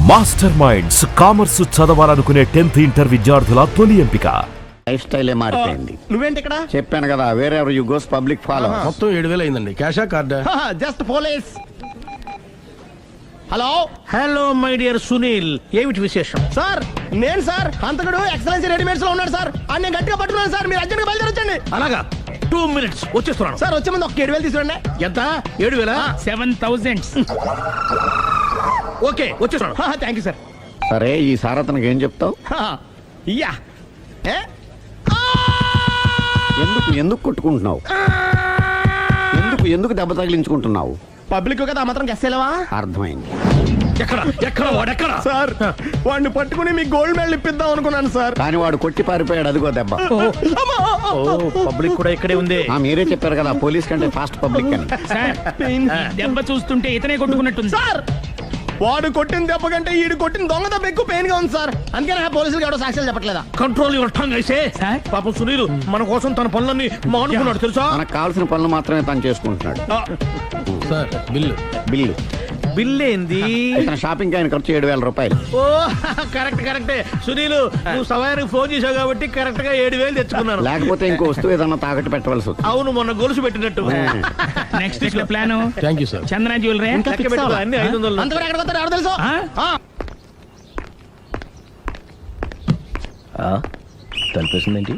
Master minds commerce చదవాలనుకునే 10th inter విద్యార్థుల తొలి ఎంపిక. లైఫ్ స్టైలే మారిపోయింది. నువ్వేంటి ఇక్కడ? చెప్పాను కదా, వేరే ఎవరు యు గోస్ పబ్లిక్ ఫాలో. మొత్తం 7,000 అయిందండి. క్యాషా కార్డా? Just police. Hello hello my dear Sunil, ఏమిటి విశేషం? సార్, నేను సార్ హంతకుడు ఎక్సలెన్సీ రెడీమేడ్స్ లో ఉన్నాడు సార్. అని నేను గట్టిగా పట్టుకున్నాను సార్. మీరు అర్జెంట్ గా బయలుదేరొచ్చండి. అలాగా, 2 minutes వచ్చేస్తున్నాను. సార్ వచ్చే ముందు ఒక 7,000 తీసుకురండి. ఎంత? 7,000? 7,000. ఓకే, వచ్చేస్తున్నాను. Thank you sir. సరే, ఈ సార్ అతనికి ఏం చెప్తావు? యా ఎందుకు కొట్టుకుంటున్నావు? ఎందుకు దెబ్బ తగిలించుకుంటున్నావు? పబ్లిక్ కదా మాత్రం గెస్సేలేవా? అర్థమైంది. ఎక్కడ వాడెక్కడ? సార్, వాడిని పట్టుకుని మీ గోల్డ్ మెడల్ ఇప్పిద్దాం అనుకున్నాను సార్. కానీ వాడు కొట్టి పారిపోయాడు. అదిగో దెబ్బ. పబ్లిక్ కూడా ఇక్కడే ఉంది. మీరే చెప్పారు కదా, పోలీస్ కంటే ఫాస్ట్ పబ్లిక్ అని. సార్, దెబ్బ చూస్తుంటే ఇతనే కొట్టుకున్నట్టుంది. సార్, వాడు కొట్టిన దెబ్బ కంటే ఈడు కొట్టిన దొంగ దెబ్బ ఎక్కువ పెయిన్ గా ఉంది సార్. అందుకే నా పోలీసులు ఎవడో సాక్ష్యాలు చెప్పట్లేదా? కంట్రోల్ యువర్ టంగ్ అయితే. సార్, పాపం సునీల్ మన కోసం తన పనులన్నీ మానుకున్నాడు తెలుసా? మనకు కావాల్సిన పనులు మాత్రమే తను చేసుకుంటున్నాడు. Sir, bill. బిల్ ఏంది? ఇతను షాపింగ్ ఆయన ఖర్చు 7,000 రూపాయలు. ఓ కరెక్టే. సునీల్, నువ్వు సమయానికి ఫోన్ చేసావు కాబట్టి కరెక్ట్ గా 7,000 తెచ్చుకున్నాను. లేకపోతే ఇంకో వస్తువు ఏదన్నా తాకట్టు పెట్టవలసి వస్తుంది. అవును, మొన్న గొలుసు పెట్టినట్టు. నెక్స్ట్ వీక్ లో plan thank you sir. Chandana jewellery. లెక్క పెట్టుకో, అన్ని 500. అంతవరకు ఎక్కడ పోతారు ఎవరు తెలుసు? తలిపేసిందేంటి?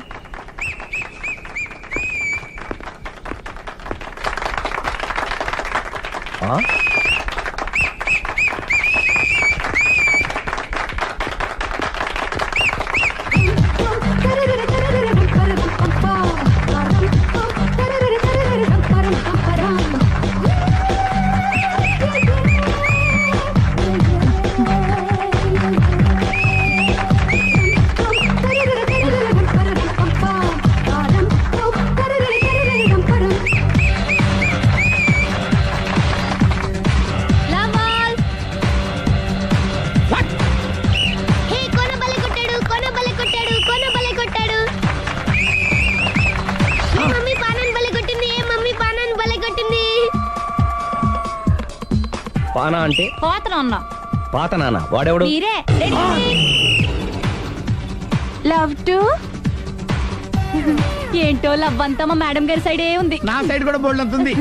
పానా అంటే పాత నాన్న. వాడెవడు? లవ్ టు ఏంటో లవ్ అంతా మా మేడం గారి సైడే ఉంది. నా సైడ్ కూడా బోల్డ్ అంతుంది.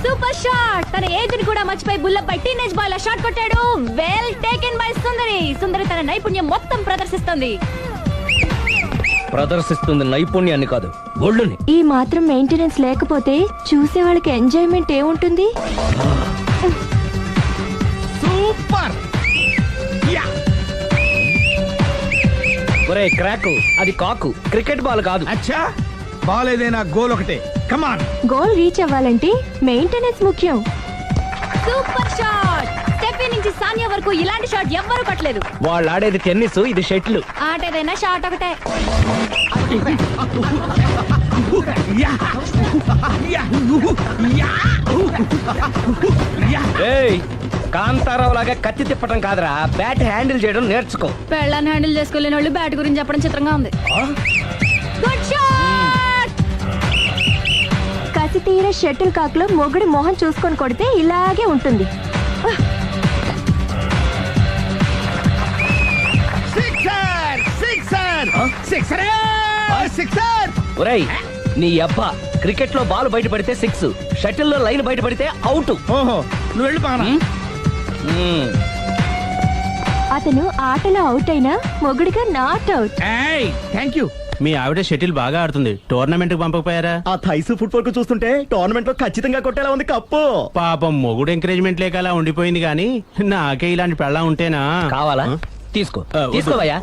Super shot. తన ఏజ్ ని కూడా మర్చిపోయి బుల్లపై టీనేజ్ బాయ్ లా షాట్ కొట్టాడు. వెల్ టేకెన్ బై సుందరి తన నైపుణ్యం మొత్తం ప్రదర్శిస్తుంది నైపుణ్యాన్ని కాదు, ఒళ్ళుని. ఈ మాత్రం మెయింటెనెన్స్ లేకపోతే చూసే వాళ్ళకి ఎంజాయ్మెంట్ ఏముంటుంది? సూపర్. ఒరే క్రాకు, అది కాకు, క్రికెట్ బాల్ కాదు. అచ్చా, బాల్ ఏదైనా గోల్ ఒకటే. కమాన్. గోల్ రీచ్ అవ్వాలంటే మెయింటెనెన్స్ ముఖ్యం. Super shot. స్టెఫీ నుంచి సానియా వరకు ఇలాంటి షాట్ ఎవ్వరూ కొట్టలేదు. వాళ్ళు ఆడేది టెన్నిస్, ఇది షటిల్. ఆట ఏదైనా షాట్ ఒకటే. కాంతారావు లాగా కత్తి తిప్పటం కాదురా, బ్యాట్ హ్యాండిల్ చేయడం నేర్చుకో. పెళ్ళాన్ని హ్యాండిల్ చేసుకోలేని వాళ్ళు బ్యాట్ గురించి చెప్పడం చిత్రంగా ఉంది. Good shot. కసి తీర షటిల్ కాక్ లో మొగుడి మొహం చూసుకొని కొడితే ఇలాగే ఉంటుంది. ఒరేయ్, నీ అబ్బా, క్రికెట్ లో బాల్ బయట పడితే 6, షటిల్ లో లైన్ బయట పడితే అవుట్. ఓహో, నువ్వు వెళ్ళి పానా. అతను ఆటలో అవుట్ అయినా మొగుడిగా నాట్ అవుట్. Thank you. మీ ఆవిడ షటిల్ బాగా ఆడుతుంది, టోర్నమెంట్ కి పంపకపోయారా? ఆ థైస్ ఫుట్బాల్ కు చూస్తుంటే టోర్నమెంట్ లో ఖచ్చితంగా కొట్టేలా ఉంది కప్పు. పాపం మొగుడు ఎంకరేజ్మెంట్ లేక అలా ఉండిపోయింది గానీ నాకే ఇలాంటి పెళ్ళా ఉంటేనా. కావాలా? తీసుకో, తీసుకోవయ్యా.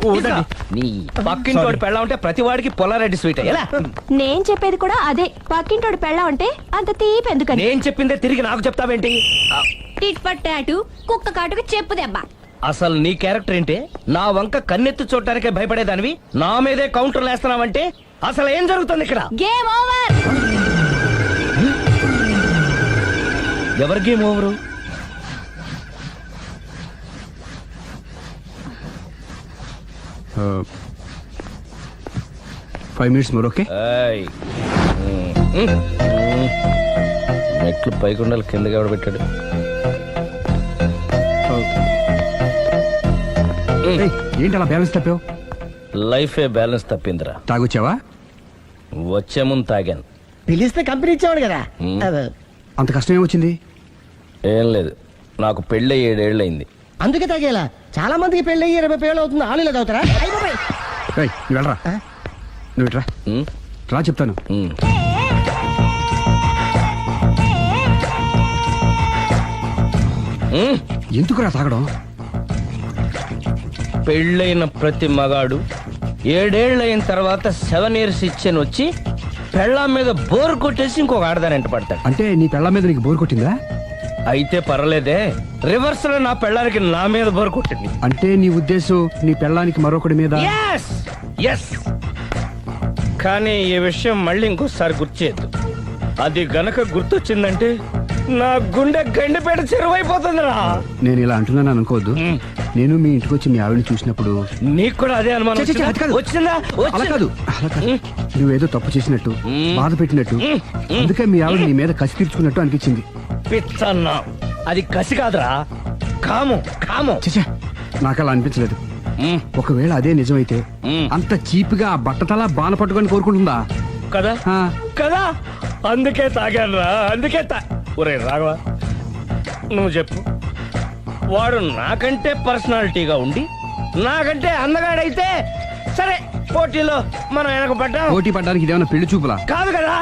నీ పక్కింటోడు పెళ్ళా ఉంటే ప్రతి వాడికి పొలారెడ్డి స్వీట్. ఎలా? నేను చెప్పేది కూడా అదే. పక్కింటోడు పెళ్ళా ఉంటే అంత తీపి ఎందుకని. నేను చెప్పిందే తిరిగి నాకు చెప్తావేంటి? టిట్ ఫర్ టాటూ, కుక్క కాటుకు చెప్పు దెబ్బ. అసలు నీ క్యారెక్టర్ ఏంటి? నా వంక కన్నెత్తి చూడటానికే భయపడేదానివి నా మీదే కౌంటర్ వేస్తున్నావంటే అసలు ఏం జరుగుతుంది ఇక్కడ? Game over. ఎవరి game over? 5 minutes more, okay? మెట్లు పైకుండాలి, కిందకి ఎవడ పెట్టాడు? ఏయ్, ఏంటి అలా బ్యాలెన్స్ తప్పావు? లైఫే బ్యాలెన్స్ తప్పిందిరా. తాగొచ్చావా? వచ్చే ముందు తాగాను. పిలిస్తే కంపెనీ ఇచ్చేవాడు కదా. అదే. అంత కష్టం ఏమొచ్చింది? ఏం లేదు, నాకు పెళ్ళి 7 ఏళ్ళయింది. అందుకే తాగేలా. చాలా మందికి పెళ్ళి 20 ఏళ్ళు అవుతుంది. ఆలు ఇలా తాగుతారా? అయ్ బాబోయ్. ఏయ్, నువ్వు వెళ్ళరా. నువ్వు ఇట్రా. ఉమ్, రా చెప్తాను. ఉమ్. ఉమ్, ఎందుకురా తాగడం? పెళ్ళైన ప్రతి మగాడు 7 ఏళ్ళైన తర్వాత 7 ఇయర్స్ ఇచ్చాను వచ్చి పెళ్ళాం మీద బోర్ కొట్టేసి ఇంకొక ఆడదాని పడతాడు. అంటే నీ పెళ్ళ మీద నీకు బోర్ కొట్టిందా? అయితే పర్లేదే, రివర్స్ లో నా పెళ్ళానికి నా మీద బోర్ కొట్టింది. అంటే నీ ఉద్దేశం నీ పెళ్ళానికి మరొకటి మీద? Yes! Yes! కానీ ఈ విషయం మళ్ళీ ఇంకోసారి గుర్తు చేయొద్దు. అది గనక గుర్తొచ్చిందంటే నా గుండె గండిపేట చెరువైపోతుందిరా. నేను ఇలా అంటున్నాను అనుకోవద్దు. నేను మీ ఇంటికి వచ్చి మీ ఆవిడని చూసినప్పుడు నీకు కూడా అదే అనుమానం ఛీ, ఛీ, అది కాదు. వచ్చిందా? అలా కాదు, అలా కాదు. నువ్వేదో తప్పు చేసినట్టు, బాధ పెట్టినట్టు, అందుకే మీ ఆవిడ నీ మీద కసి తీర్చుకున్నట్టు అనిపించింది. పిచ్చన్నా, అది కసి కాదురా, కాము కాము. చచ్చా, నాకు అలా అనిపించలేదు. మ్, ఒకవేళ అదే నిజమైతే అంత చీప్ గా ఆ బట్టతలా బాన పట్టుకొని కోరుకుంటుందా? కదా ఆ, కదా, అందుకే తాగాను రా, అందుకే ఒరే రాఘవ, నువ్వు చెప్పు. వాడు నాకంటే పర్సనాలిటీగా ఉండి నాకంటే అందగాడైతే సరే, పోటీలో మనం వెనక పడ్డాం. పోటీ పడ్డానికి ఇదేమన్నా పెళ్లి చూపులా? కాదు కదా,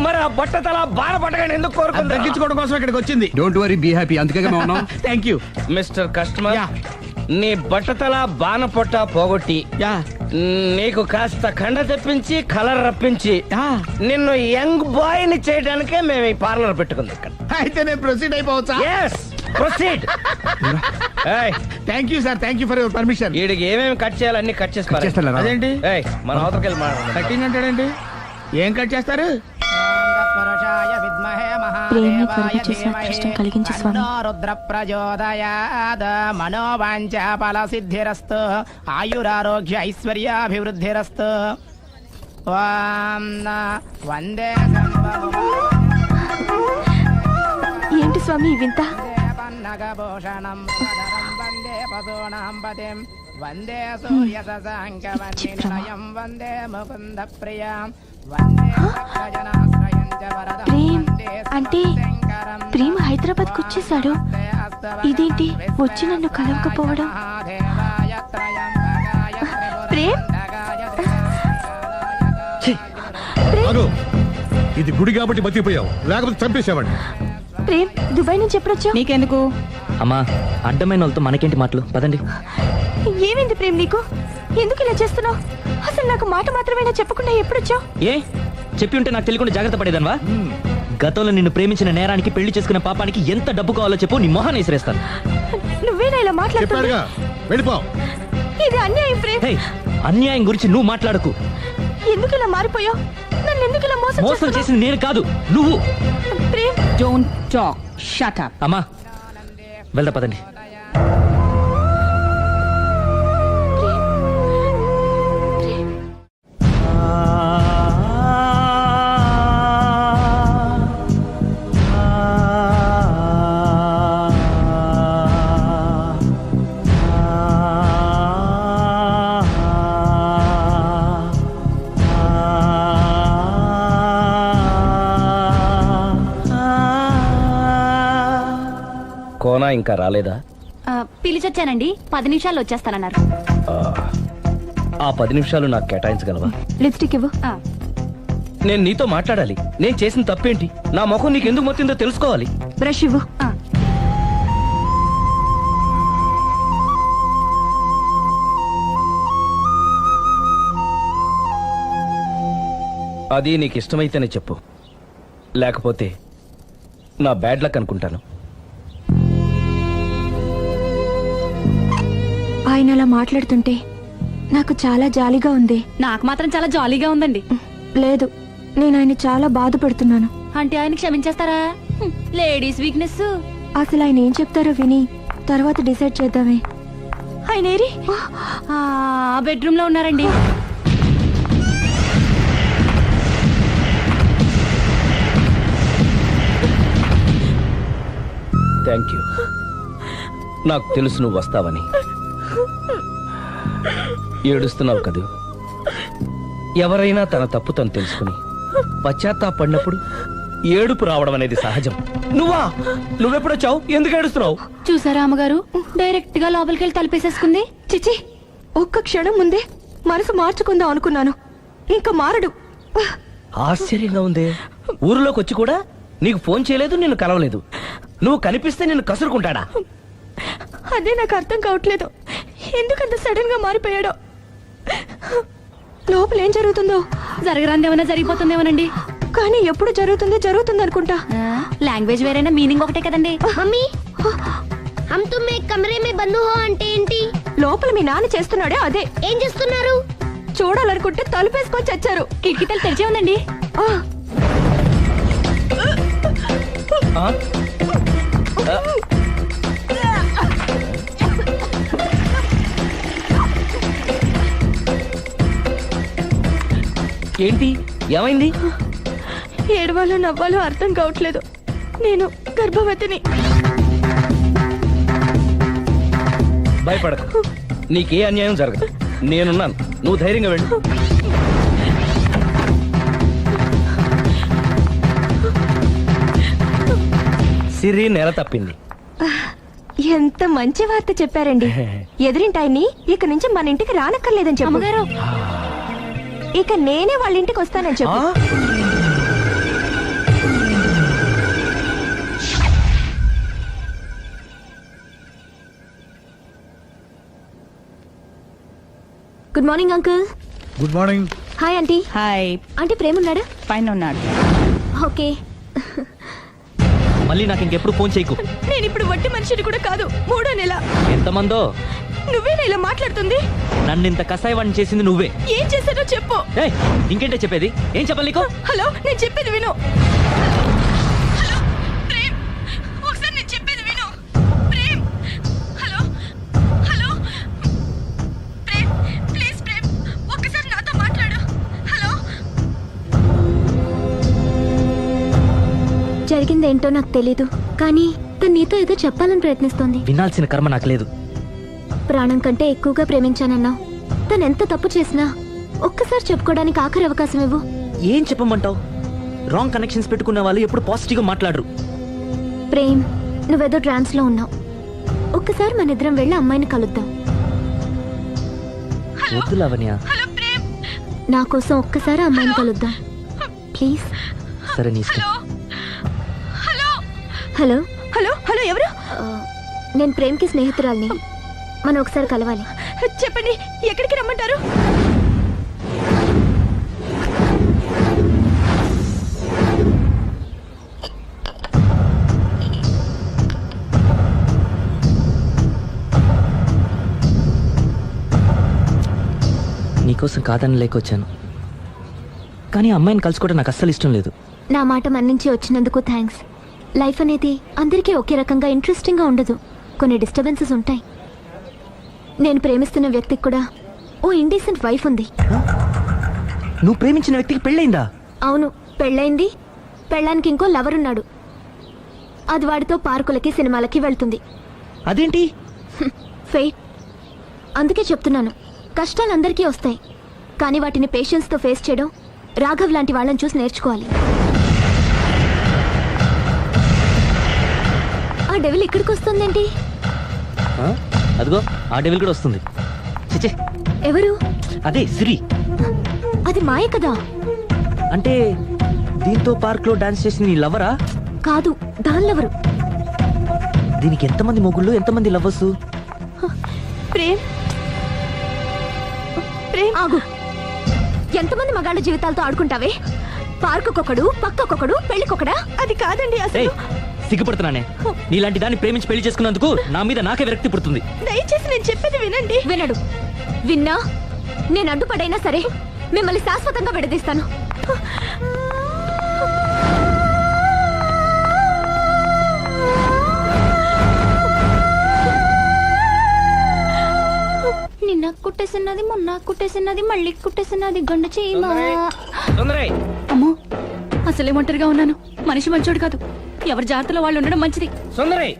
మరి ఆ బట్టతల బాన పట్టగానే ఎందుకు కోరుకుంటా? తగ్గించుకోవడం కోసం ఇక్కడికి వచ్చింది. Don't worry, be happy. అందుకే మేము ఉన్నాం. Thank you. మిస్టర్ కస్టమర్, యా. నీ బట్టతల బాన పొట్ట పోగొట్టి యా. నీకు కాస్త కండ తెప్పించి కలర్ రప్పించి యా. నిన్ను యంగ్ బాయ్ ని చేయడానికే మేము ఈ పార్లర్ పెట్టుకుంది ఇక్కడ. అయితే నేను ప్రొసీడ్ అయిపోవచ్చా? Yes, proceed. Thank you sir, thank you for your permission. వీడికి ఏమేమి కట్ చేయాలి అన్ని కట్ చేసి పారేయ్. చేస్తాను రా. అదేంటి ఏయ్, మన అవతలకి వెళ్ళి మాట్లాడదాం. కట్టింగ్ అంటాడండి? ఏం కట్ చేస్తారు? ప్రేమని కలుగు చేసిన అదృష్టం కలిగించు స్వామి. రుద్ర ప్రచోదయాద మనోవాంఛ ఫల సిద్ధిరస్తు ఆయురారోగ్య ఐశ్వర్యాభివృద్ధిరస్తు. వందే ఏంటి స్వామి ఈ వింత? పన్నగభూషణం వందే పశూనాం పతిం వందే సూర్య శశాంక వందినిలయం వందే ముకుంద ప్రియం వందే భక్తజనాశ్రయం చ వరదం ప్రేమ్ వందే అంటే శంకరం. ప్రేమ హైదరాబాద్ కు వచ్చేసాడు. ఇదేంటి వచ్చి నన్ను కలవకపోవడం? ప్రేమ్, ఇది గుడి కాబట్టి బతికిపోయావు, లేకపోతే చంపేసేవాడిని. ప్రేమ్ దుబాయ్ నుంచి ఎప్పుడొచ్చా? నీకెందుకు? అమ్మా, అడ్డమైన వాళ్ళతో మనకేంటి మాటలు, పదండి. ఏమైంది ప్రేమ్ నీకు? ఎందుకు ఇలా చేస్తున్నావు? అసలు నాకు మాట మాత్రమేనా చెప్పకుండా ఎప్పుడొచ్చావు? ఏ చెప్పి ఉంటే నాకు తెలియకుండా జాగ్రత్త పడేదన్వా? గతంలో నిన్ను ప్రేమించిన నేరానికి పెళ్లి చేసుకున్న పాపానికి ఎంత డబ్బు కావాలో చెప్పు, నీ మొహాన్ని విసిరేస్తాను. నువ్వేనా ఇలా మాట్లాడుతున్నావు? వెళ్ళిపో. ఇది అన్యాయం ప్రేమ్. హే, అన్యాయం గురించి నువ్వు మాట్లాడకు. ఎందుకు ఇలా మారిపోయావు? నన్ను ఎందుకు ఇలా మోసం మోసం చేస్తున్నావు? చేసింది నేను కాదు, నువ్వు. Prem, don't talk, shut up. అమ్మా, వెళ్దా పదండి. కోనా ఇంకా రాలేదా? పిలిచొచ్చానండి, 10 నిమిషాల్లో వచ్చేస్తానన్నారు. ఆ 10 నిమిషాలు నాకు కేటాయించగలవా? లిప్స్టిక్ ఇవ్వు. నేను నీతో మాట్లాడాలి. నేను చేసిన తప్పేంటి, నా ముఖం నీకు ఎందుకు మొత్తిందో తెలుసుకోవాలి. బ్రష్ ఇవ్వు. అది నీకు ఇష్టమైతేనే చెప్పు, లేకపోతే నా బ్యాడ్ లక్ అనుకుంటాను. ఆయన అలా మాట్లాడుతుంటే నాకు చాలా జాలీగా ఉంది. నాకు మాత్రం చాలా జాలీగా ఉందండి. లేదు, నేను ఆయన చాలా బాధపడుతున్నాను. అంటే ఆయన క్షమించేస్తారా? Ladies weakness. అసలు ఆయన ఏం చెప్తారో విని తర్వాత డిసైడ్ చేద్దామే. ఆయన ఏరి? బెడ్రూమ్ లో ఉన్నారండి. Thank you. నాకు తెలుసు నువ్వు వస్తావని. ఏడుస్తున్నావు కదూ. ఎవరైనా తన తప్పు తను తెలుసుకుని పశ్చాత్తాపడినప్పుడు ఏడుపు రావడం అనేది సహజం. నువ్వెప్పుడొచ్చావు? ఎందుకు ఏడుస్తున్నావు? చూసారా అమ్మగారు, డైరెక్ట్ గా లోపలికి వెళ్ళి తలుపేసేసుకుంది. చిచి, ఒక్క క్షణం ముందే మనసు మార్చుకుందాం అనుకున్నాను, ఇంకా మారడు. ఆశ్చర్యంగా ఉందే. ఊరిలోకి వచ్చి కూడా నీకు ఫోన్ చేయలేదు, నిన్ను కలవలేదు. నువ్వు కనిపిస్తే నిన్ను కసురుకుంటాడా? అదే నాకు అర్థం కావట్లేదు, ఎందుకంత సడన్ గా మారిపోయాడో. లోపల ఏం జరుగుతుందో. జరగరాందేమన్నా జరిగిపోతుందేమోనండి. కానీ ఎప్పుడు జరుగుతుంది అనుకుంటా. లాంగ్వేజ్ వేరైనా మీనింగ్ ఒకటే కదండి. మమ్మీ, హమ్ తుమ్ ఏక్ కమరే మే బంద్ హో అంటే ఏంటి? లోపల మీ నాన్న చేస్తున్నాడే అదే. ఏం చేస్తున్నారు? చూడాలనుకుంటే తలుపేసుకొని చచ్చారు. కిటికీ తలుపు తెరిచే ఉందండి. ఆ? ఏంటి, ఏమైంది? ఏడవాలో నవ్వాలో అర్థం కావట్లేదు. నేను గర్భవతిని. భయపడకు, నీకే అన్యాయం జరగదు. నేనున్నాను, నువ్వు ధైర్యంగా వెళ్ళు. సిరి నెల తప్పింది. ఎంత మంచి వార్త చెప్పారండి. ఎదురింటాయన్ని ఇక నుంచి మన ఇంటికి రానక్కర్లేదని చెప్పు. అమ్మగారు, ఇక నేనే వాళ్ళ ఇంటికి వస్తానని చెప్పు. Good morning uncle. Good morning. Hi aunty. Hi. Aunty Prema ఉన్నాడా? పైన ఉన్నాడు. ఓకే. మళ్ళీ నాకు ఇంకెప్పుడు ఫోన్ చేయకు. నేను ఇప్పుడు వట్టి మనిషిని కూడా కాదు, 3వ నెల. ఎంతమందో. నువ్వేనా ఇలా మాట్లాడుతుంది? నన్ను ఇంత కసాయవాణ్ణి చేసింది నువ్వే. ఏం చేశానో చెప్పు. ఏయ్, ఇంకేంటే చెప్పేది? ఏం చెప్పాలి నీకు? హలో, నేను చెప్పేది విను. హలో ప్రేమ్, ఒకసారి నేను చెప్పేది విను. Prem, hello hello Prem, please Prem, ఒక్కసారి నాతో మాట్లాడు. హలో. జరిగిందేంటో నాకు తెలీదు, కానీ తను నీతో ఏదో చెప్పాలని ప్రయత్నిస్తోంది. వినాల్సిన కర్మ నాకు లేదు. ప్రాణం కంటే ఎక్కువగా ప్రేమించానన్నావు. తను ఎంత తప్పు చేసినా ఒక్కసారి చెప్పుకోవడానికి ఆఖరి అవకాశం ఇవ్వు. ఏం చెప్పమంటావు? రాంగ్ కనెక్షన్స్ పెట్టుకున్న వాళ్ళు ఎప్పుడు పాజిటివ్ గా మాట్లాడరు. ప్రేమ్, నువ్వేదో ట్రాన్స్ లో ఉన్నావు. ఒక్కసారి మన ఇద్దరం వెళ్ళి అమ్మాయిని కలుద్దాం. వద్దు లావణ్య. నా కోసం ఒక్కసారి అమ్మాయిని కలుద్దాం ప్లీజ్. సరే, నీ ఇష్టం. హలో హలో హలో, ఎవరు? నేను ప్రేమ్కి స్నేహితురాల్ని. మనం ఒకసారి కలవాలి. చెప్పండి, ఎక్కడికి రమ్మంటారు? నీకోసం కాదని లేకొచ్చాను, కానీ అమ్మాయిని కలుసుకోవడం నాకు అస్సలు ఇష్టం లేదు. నా మాట మన్నించి వచ్చినందుకు థ్యాంక్స్. లైఫ్ అనేది అందరికీ ఒకే రకంగా ఇంట్రెస్టింగ్గా ఉండదు, కొన్ని డిస్టర్బెన్సెస్ ఉంటాయి. నేను ప్రేమిస్తున్న వ్యక్తికి కూడా ఓ ఇండీసెంట్ వైఫ్ ఉంది. నువ్వు ప్రేమించిన వ్యక్తికి పెళ్ళైందా? అవును, పెళ్ళైంది. పెళ్ళానికి ఇంకో లవర్ ఉన్నాడు. అది వాడితో పార్కులకి సినిమాలకి వెళ్తుంది. అదేంటి? ఫెయిట్. అందుకే చెప్తున్నాను, కష్టాలు అందరికీ వస్తాయి, కానీ వాటిని పేషెన్స్తో ఫేస్ చేయడం రాఘవ్ లాంటి వాళ్ళని చూసి నేర్చుకోవాలి. ఆ డెవిల్ ఇక్కడికి వస్తుందేంటి? అదిగో ఆ డెవిల్ కూడా వస్తుంది. చిచే, ఎవరు? అదే సిరి. అది మాయ కదా. అంటే దీంతో పార్క్ లో డాన్స్ చేసిన నీ లవరా? కాదు, దానిలెవరు? దీనికి ఎంతమంది మొగుళ్ళు, ఎంతమంది లవర్స్? ప్రేమ్, ప్రేమ్ ఆగు. ఎంతమంది మగాళ్ళ జీవితాలతో ఆడుకుంటావే? పార్కుకొకడు, పక్కకొకడు, పెళ్లికొకడా? అది కాదండి అసలు. సిగ్గుపడుతున్నానే. నీలాంటి దాన్ని ప్రేమించి పెళ్లి చేసుకున్నందుకు నా మీద నాకే విరక్తి పుడుతుంది. దయచేసి నేను చెప్పేది వినండి. వినడు. విన్నా నేను అడ్డుపడైనా సరే మిమ్మల్ని శాశ్వతంగా విడదీస్తాను. నిన్న కుట్టేసినది, మొన్న కుట్టేసినది, మళ్ళీ కుట్టేసినది గండు చీమ. అమ్మో, అసలే ఒంటరిగా ఉన్నాను. మనిషి మంచోడు కాదు. ఎవరి జాగ్రత్తలో వాళ్ళు ఉండడం మంచిది. సుందరై,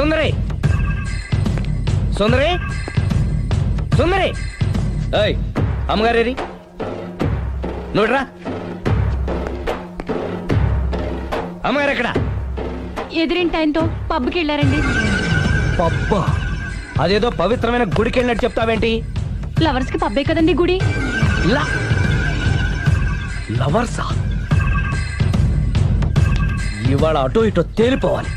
సుందరి సుందరి సుందరి ఏయ్ అమ్మగారేరి నువ్వురా అమ్మగారు ఎక్కడ? ఎదిరింటి ఆయనతో పబ్కి వెళ్ళారండి. పబ్బా అదేదో పవిత్రమైన గుడికి వెళ్ళినట్టు చెప్తావేంటి? లవర్స్ కి పబ్బే కదండి గుడి. లవర్సా? ఇవాళ అటో ఇటో తేలిపోవాలి.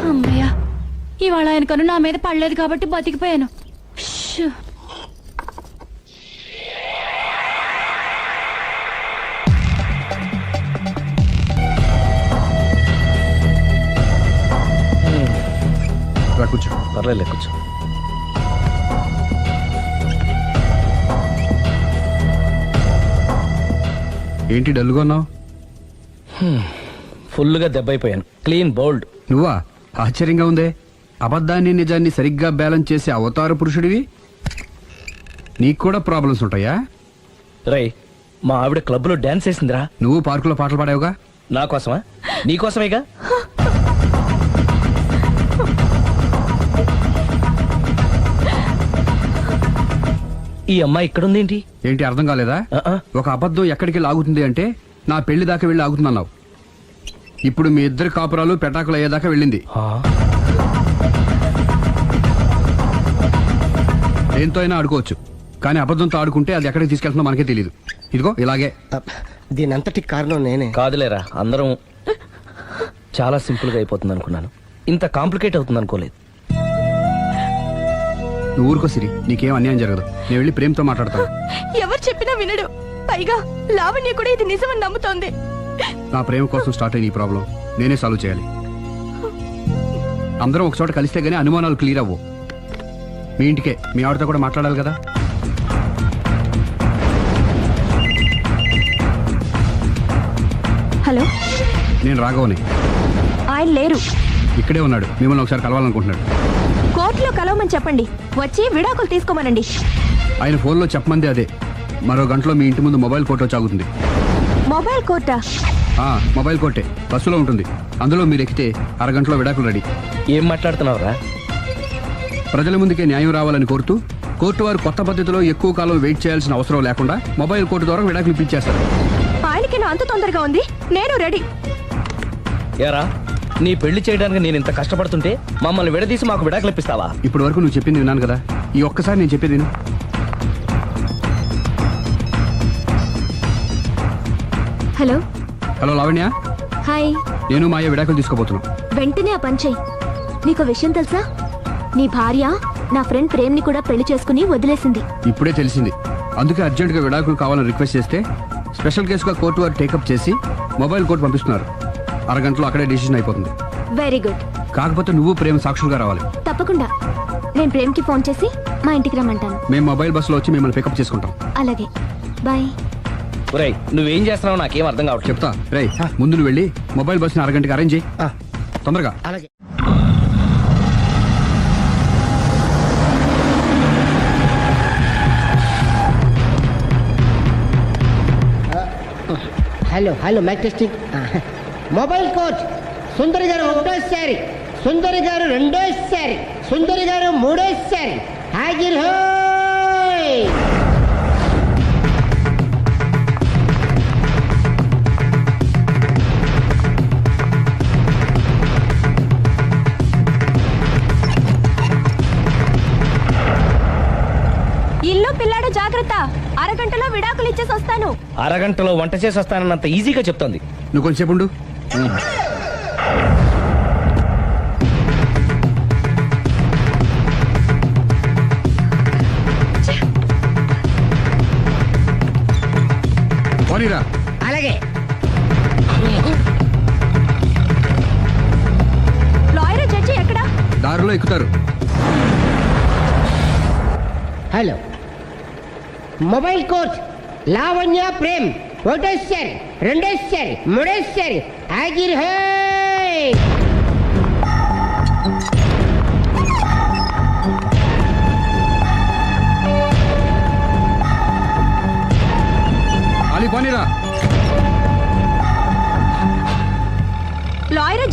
అమ్మయ్య, ఇవాళ ఆయన కను నా మీద పడలేదు కాబట్టి బతికిపోయాను. షూ. కూర్చో. పర్లేదు కూర్చో. ఏంటి డల్గా ఉన్నావు? ఫుల్గా దెబ్బైపోయాను. Clean bowled. నువ్వా? ఆశ్చర్యంగా ఉందే. అబద్ధాన్ని నిజాన్ని సరిగ్గా బ్యాలెన్స్ చేసే అవతార పురుషుడివి. నీకు కూడా ప్రాబ్లమ్స్ ఉంటాయా? రై, మా ఆవిడ క్లబ్ లో డాన్స్ వేసిందిరా. నువ్వు పార్కులో పాటలు పాడావుగా. నా కోసమా? నీకోసమేగా. ఈ అమ్మాయి ఇక్కడుందేంటి? ఏంటి అర్థం కాలేదా? ఒక అబద్ధం ఎక్కడికి లాగుతుంది అంటే నా పెళ్లి దాకా వెళ్ళి ఆగుతున్నావు. ఇప్పుడు మీ ఇద్దరు కాపురాలు పెటాకులు అయ్యేదాకా వెళ్ళింది. దేంతో అయినా ఆడుకోవచ్చు, కానీ అబద్ధంతో ఆడుకుంటే అది ఎక్కడికి తీసుకెళ్తుందో మనకే తెలియదు. ఇదిగో ఇలాగే. దీనంతటి కారణం నేనే. కాదులేరా, అందరం చాలా సింపుల్ గా అయిపోతుంది అనుకున్నాను. ఇంత కాంప్లికేట్ అవుతుంది అనుకోలేదు. నువ్వు ఊరుకో సిరి, నీకేం అన్యాయం జరగదు. నేను వెళ్ళి ప్రేమతో మాట్లాడతాను. ఎవరు చెప్పినా వినడు. పైగా లావణ్య కూడా ఇది నిజమని నమ్ముతోంది. నా ప్రేమ కోసం స్టార్ట్ అయిన ఈ ప్రాబ్లం నేనే సాల్వ్ చేయాలి. అందరం ఒక చోట కలిస్తే గానీ అనుమానాలు క్లియర్ అవ్వు. మీ ఇంటికే, మీ ఆవిడతో కూడా మాట్లాడాలి కదా. హలో, నేను రాఘవని. ఆయన లేరు. ఇక్కడే ఉన్నాడు. మిమ్మల్ని ఒకసారి కలవాలనుకుంటున్నాడు. కోర్టులో కలవమని చెప్పండి. వచ్చి విడాకులు తీసుకోమనండి. ఆయన ఫోన్లో చెప్పమంది అదే. మరో గంటలో మీ ఇంటి ముందు మొబైల్ కోర్టు చాగుతుంది. మొబైల్ కోర్టా? మొబైల్ కోర్టే బస్సులో ఉంటుంది. అందులో మీరు ఎక్కితే అరగంటలో విడాకులు రెడీ. ఏం మాట్లాడుతున్నావురా? ప్రజల ముందుకే న్యాయం రావాలని కోరుతూ కోర్టు వారు కొత్త పద్ధతిలో ఎక్కువ కాలం వెయిట్ చేయాల్సిన అవసరం లేకుండా మొబైల్ కోర్టు ద్వారా విడాకులు ఇప్పించేస్తారు. ఆయనకి నా అంత తొందరగా ఉంది. నేను రెడీ. ఏరా, నీ పెళ్లి చేయడానికి నేను ఇంత కష్టపడుతుంటే మమ్మల్ని విడదీసి మాకు విడాకులు ఇప్పిస్తావా? ఇప్పటి వరకు నువ్వు చెప్పింది విన్నాను కదా. ఈ ఒక్కసారి నేను చెప్పేది విను. హలో. హలో లావణ్య. హాయ్. నేను మాయ విడాకులు తీసుకోబోతున్నాం. వెంటనే ఆ పని చెయ్యి. నీకు విషయం తెలుసా? నీ భార్య నా ఫ్రెండ్ ప్రేమ్ని కూడా పెళ్లి చేసుకుని వదిలేసింది. ఇప్పుడే తెలిసింది. అందుకే అర్జెంటుగా విడాకులు కావాలని రిక్వెస్ట్ చేస్తే స్పెషల్ కేసుగా కోర్టు వారు టేకప్ చేసి మొబైల్ కోర్టు పంపిస్తున్నారు. అరగంటలో అక్కడే డిసిషన్ అయిపోతుంది. Very good. కాకపోతే నువ్వు ప్రేమ సాక్షులుగా రావాలి. తప్పకుండా. నేను ప్రేమ్కి ఫోన్ చేసి మా ఇంటికి రమ్మంటాను. మేము మొబైల్ బస్సులో వచ్చి మిమ్మల్ని పికప్ చేసుకుంటాం. అలాగే, బాయ్. ఒరేయ్, నువ్వేం చేస్తున్నావు నాకేం అర్థం కావట్లేదు. చెప్తా. రేయ్, ముందు నువ్వు వెళ్ళి మొబైల్ బస్సుని అరగంటకి అరేంజ్ చేయి. తొందరగా. అలాగే. Hello hello mike testing. Mobile coach Sundari గారు ఒకటోసారి, సుందరి గారు రెండోసారి, సుందరి గారు మూడోసారి. హాజిర్ హోయ్. ఇల్లు పిల్లాడు జాగ్రత్త. అరగంటలో విడాకులు ఇచ్చేసి వస్తాను. అరగంటలో వంట చేసి వస్తానన్నంత ఈజీగా చెప్తోంది. నువ్వు కొంచెంసేపు ఉండు. పోనీరా. అలాగే. లాయర్ జడ్జి ఎక్కడా? దారిలో ఎక్కుతారు. Hello mobile coach Lavanya Prem ఒకటోసారి, రెండోసారి, మూడోసారి. హాజిర్ హోయ్. పోనీరా.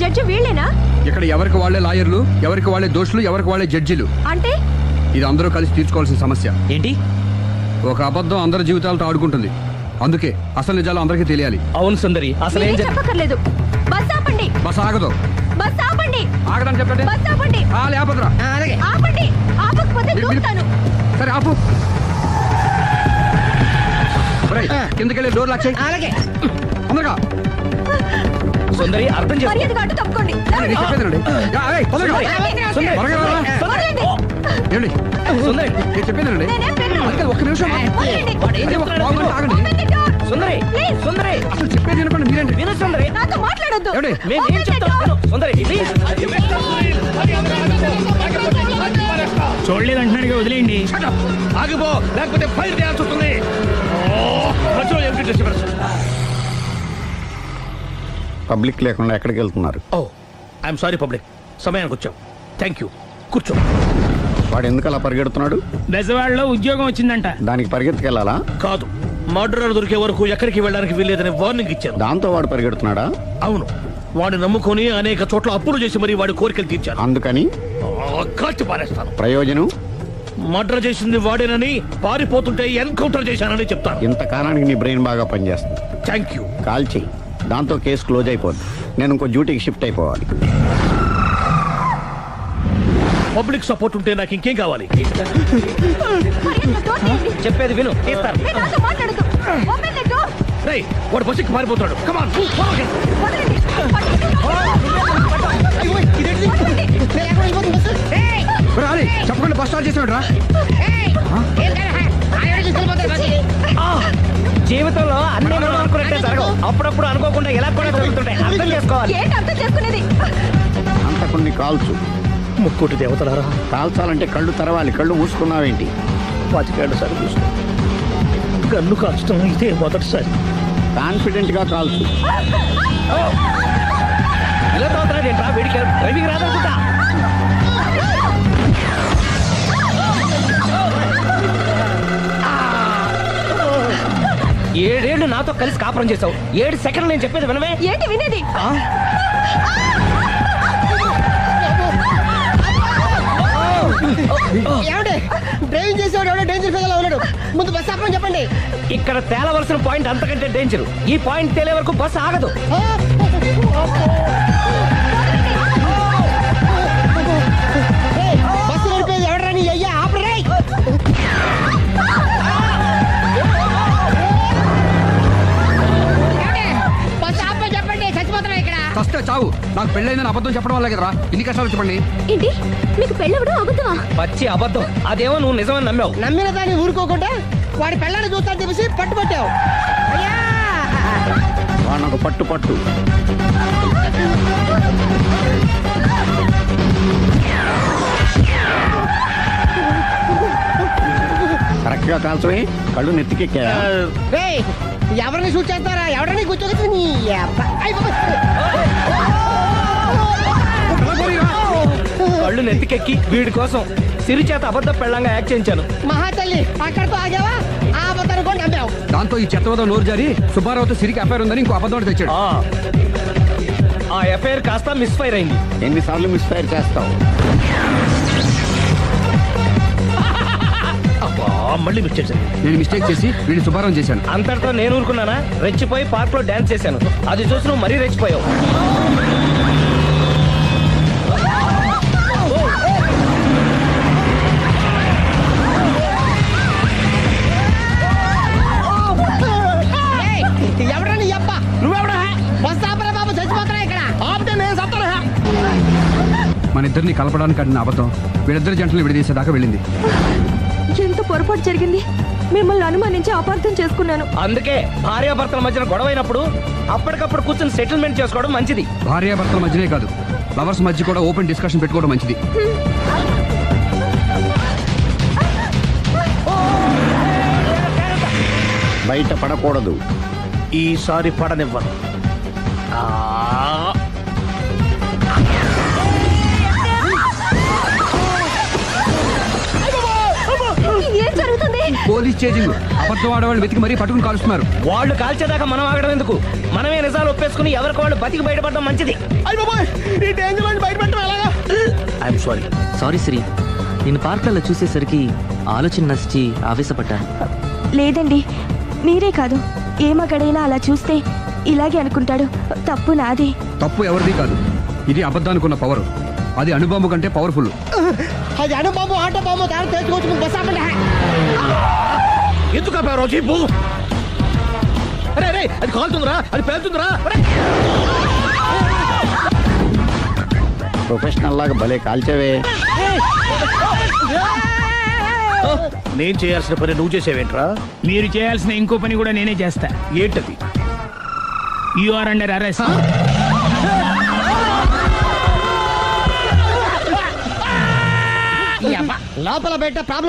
జడ్జి వీళ్ళేనా? ఇక్కడ ఎవరికి వాళ్ళే లాయర్లు, ఎవరికి వాళ్ళే దోషులు, ఎవరికి వాళ్ళే జడ్జిలు. అంటే ఇది అందరూ కలిసి తీర్చుకోవాల్సిన సమస్య. ఏంటి? ఒక అబద్ధం అందరి జీవితాలతో ఆడుకుంటుంది. అందుకే అసలు నిజాలు అందరికీ తెలియాలి. అవును సుందరి, అసలు ఏం మీరేం చెప్పక్కర్లేదు. బస్ ఆపండి. బస్ ఆగదు. బస్ ఆపండి. ఆగదని చెప్పండి. బస్ ఆపండి. లేపదురా. ఆపండి. ఆపకపోతే దూకుతాను. సరే ఆపు. కిందకెళ్ళి డోర్ లాక్ చేయి. అలాగే తొందరగా. సుందరి అర్థం చేసుకో. మర్యాదగా అడ్డు తప్పుకోండి. నేను చెప్పేదేనండి. తొందరగా. సుందరి. త్వరగా రా. వదలండి. ఏమండి? సుందరి నేను చెప్పేదేనండి. నేనేం వినను. అందుకే ఒక్క నిమిషం. వదలండి. అదే ఒక బాగుంటే ఆగండి. Open the door. Sundari, Please. సుందరి అసలు చెప్పేది వినపండి మీరేంటి? విను సుందరి. నాతో మాట్లాడొద్దు. ఏమండి? మేము ఏం Open the చెప్తాం door. విను. సుందరి ప్లీజ్. చూడలేదు వదిలేయండి. ఆగిపో, లేకపోతే ఫైర్ చేయాల్సి వస్తుంది. మధ్యలో ఏమిటి డిస్టర్బెన్స్? పబ్లిక్ లేకుండా ఎక్కడికి వెళ్తున్నారు? ఓ ఐఎమ్ సారీ పబ్లిక్, సమయానికి వచ్చాం. థ్యాంక్ యూ, కూర్చో. వాడు ఎందుకు అలా పరిగెడుతున్నాడు? బెజవాడలో ఉద్యోగం వచ్చిందంట. దానికి పరిగెత్తుకెళ్ళాలా? కాదు, మర్డరర్ దొరికే వరకు ఎక్కడికి వెళ్ళడానికి వీల్లేదని వార్నింగ్ ఇచ్చాను. దాంతో వాడు పరిగెడుతున్నాడా? అవును, వాడిని నమ్ముకొని అనేక చోట్ల అప్పులు చేసి మరి వాడి కోరికలు తీర్చాను. అందుకని కాల్చి పారేస్తాను. ప్రయోజనం? మర్డర్ చేసింది వాడేనని, పారిపోతుంటే ఎన్కౌంటర్ చేశానని చెప్తాను. ఇంతకాలానికి నీ బ్రెయిన్ బాగా పనిచేస్తుంది. Thank you. కాల్ చెయ్యి, దాంతో కేసు క్లోజ్ అయిపోద్ది. నేను ఇంకో డ్యూటీకి షిఫ్ట్ అయిపోవాలి. పబ్లిక్ సపోర్ట్ ఉంటే నాకు ఇంకేం కావాలి? మర్యాదగా door తీయండి. చెప్పేది విను, తీస్తారు. మీరు నాతో మాట్లాడొద్దు. Open the door. రేయ్, వాడు బస్సుకి పారిపోతాడు. కమాన్. వదలండి. రాలే చెప్పకుండా బస్ స్టార్ట్ చేసాడు రా. జీవితంలో అన్ని మనం అనుకున్నట్టే జరగవు. అప్పుడప్పుడు అనుకోకుండా ఎలా కూడా జరుగుతుంటాయి. అర్థం చేసుకోవాలి. ఏంటి అర్థం చేసుకునేది? అంతకుని కాల్చు. ముక్కోటి దేవతలారా, కాల్చాలంటే కళ్ళు తెరవాలి. కళ్ళు మూసుకున్నావేంటి? 25 సార్లు చూసుకో. గన్ను కాల్చడం ఇదే మొదటిసారి. కాన్ఫిడెంట్ గా కాల్చు. ఇలా తోతున్నాడు ఏంట్రా? వీడికి డ్రైవింగ్ రాదనుకుంటా. ఏడేళ్లు నాతో కలిసి కాపురం చేసావు. 7 సెకండ్లు నేను చెప్పేది వినవే. ఏంటి వినేది? ఏమంటే డ్రైవింగ్ చేసేవాడు ఎవడో డేంజర్ ఫీల్ ఉన్నాడు. ముందు బస్ ఆపమని చెప్పండి. ఇక్కడ తేలవలసిన పాయింట్ అంతకంటే డేంజర్. ఈ పాయింట్ తేలే వరకు బస్సు ఆగదు. బస్సు నడిపేది ఎవడరా నీ అయ్యా? ఆపరే. బస్ ఆపమని చెప్పండి, చచ్చిపోతున్నాం ఇక్కడ. ఫస్ట్ చావు. నాకు పెళ్ళైందని అబద్ధం చెప్పడం వల్ల కదరా ఇన్ని కష్టాలు చెప్పండి. ఏంటి మీకు పెళ్ళవడం అబద్ధమా? పచ్చి అబద్ధం. అదేమో నువ్వు నిజమని నమ్మావు. నమ్మిన దాన్ని ఊరుకోకుండా వాడి పెళ్ళాన్ని చూస్తాను చెప్పేసి పట్టుబట్టావు. అయ్యా వాడిని ఒక పట్టు పట్టు. కరెక్ట్ గా కాల్చవే. కళ్ళు నెత్తికెక్కా? రేయ్, ఎవరిని షూట్ చేస్తారా? ఎవరిని కూర్చోవచ్చు నీ అబ్బా. అయ్ బాబోయ్. కళ్ళు నెత్తికెక్కి వీడి కోసం సిరి చేత అబద్ధ పెళ్ళంగా యాక్ట్ చేయించాను. మహాతల్లి అక్కడితో ఆగావా? ఆ అబద్ధాన్ని కూడా నమ్మావు. దాంతో ఈ చెత్తవద నోరు జారి సుబ్బారావుతో సిరికి అఫైర్ ఉందని ఇంకో అబద్ధం తెచ్చాడు. ఆ ఎఫ్ఐఆర్ కాస్త మిస్ఫైర్ అయింది. ఎన్నిసార్లు మిస్ఫైర్ చేస్తావు? మళ్ళీ మిస్ చేశాను. నేను మిస్టేక్ చేసి వీడిని సుబ్బారావు చేశాను. అంతటితో నేను ఊరుకున్నానా? రెచ్చిపోయి పార్క్ లో డాన్స్ చేశాను. అది చూసి నువ్వు మరీ రెచ్చిపోయావు. ఏయ్, ఎవరా నీ అబ్బా? నువ్వెవడా? బస్ ఆపరా బాబు, చచ్చిపోతున్నా ఇక్కడ. ఆపితే నేను సత్తాను. మన ఇద్దరిని కలపడానికి అడిగిన అబద్ధం వీళ్ళిద్దరి జంటలు విడదీసేదాకా వెళ్ళింది. ఎంత పొరపాటు జరిగింది. మిమ్మల్ని అనుమానించి అపార్థం చేసుకున్నాను. అందుకే భార్యాభర్తల మధ్యన గొడవైనప్పుడు అప్పటికప్పుడు కూర్చొని సెటిల్మెంట్ చేసుకోవడం మంచిది. భార్యాభర్తల మధ్యనే కాదు, లవర్స్ మధ్య కూడా ఓపెన్ డిస్కషన్ పెట్టుకోవడం మంచిది. బయట పడకూడదు. ఈసారి పడనివ్వను. ఏం జరుగుతుంది? Police chasing. అబద్ధం ఆడవాళ్ళు వెతికి మరీ పట్టుకుని కాలుస్తున్నారు. వాళ్ళు కాల్చేదాకా మనం ఆగడం ఎందుకు? మనమే నిజాలు ఒప్పేసుకుని ఎవరికి వాళ్ళు బతికి బయటపడడం మంచిది. అయ్య బాబోయ్ ఈ డేంజర్ నుంచి బయటపెట్టడం ఎలాగా? I'm sorry. సారీ శ్రీ, నేను పార్కులలో చూసేసరికి ఆలోచన నచ్చి ఆవేశపడ్డాను. లేదండి, మీరే కాదు ఏ మగాడైనా అలా చూస్తే ఇలాగే అనుకుంటాడు. తప్పు నాది. తప్పు ఎవరిది కాదు. ఇది అబద్ధానికి ఉన్న పవర్. అది అణుబాంబు కంటే పవర్ఫుల్. అది అణుబాంబు ఆటో బాంబు దాని తెలుసుకోవచ్చు. బస్ ఆపండి. ఎందుకు ఆపావు రోజు పో? అరే అరే అది కాలుతుందిరా, అది పేలుతుందిరా. ప్రొఫెషనల్ లాగా భలే కాల్చేవే. నేను చేయాల్సిన పని నువ్వు చేసేవేంట్రా? మీరు చేయాల్సిన ఇంకో పని కూడా నేనే చేస్తా. ఏంటది? You are under arrest. లోపల బయట ప్రాబ్లం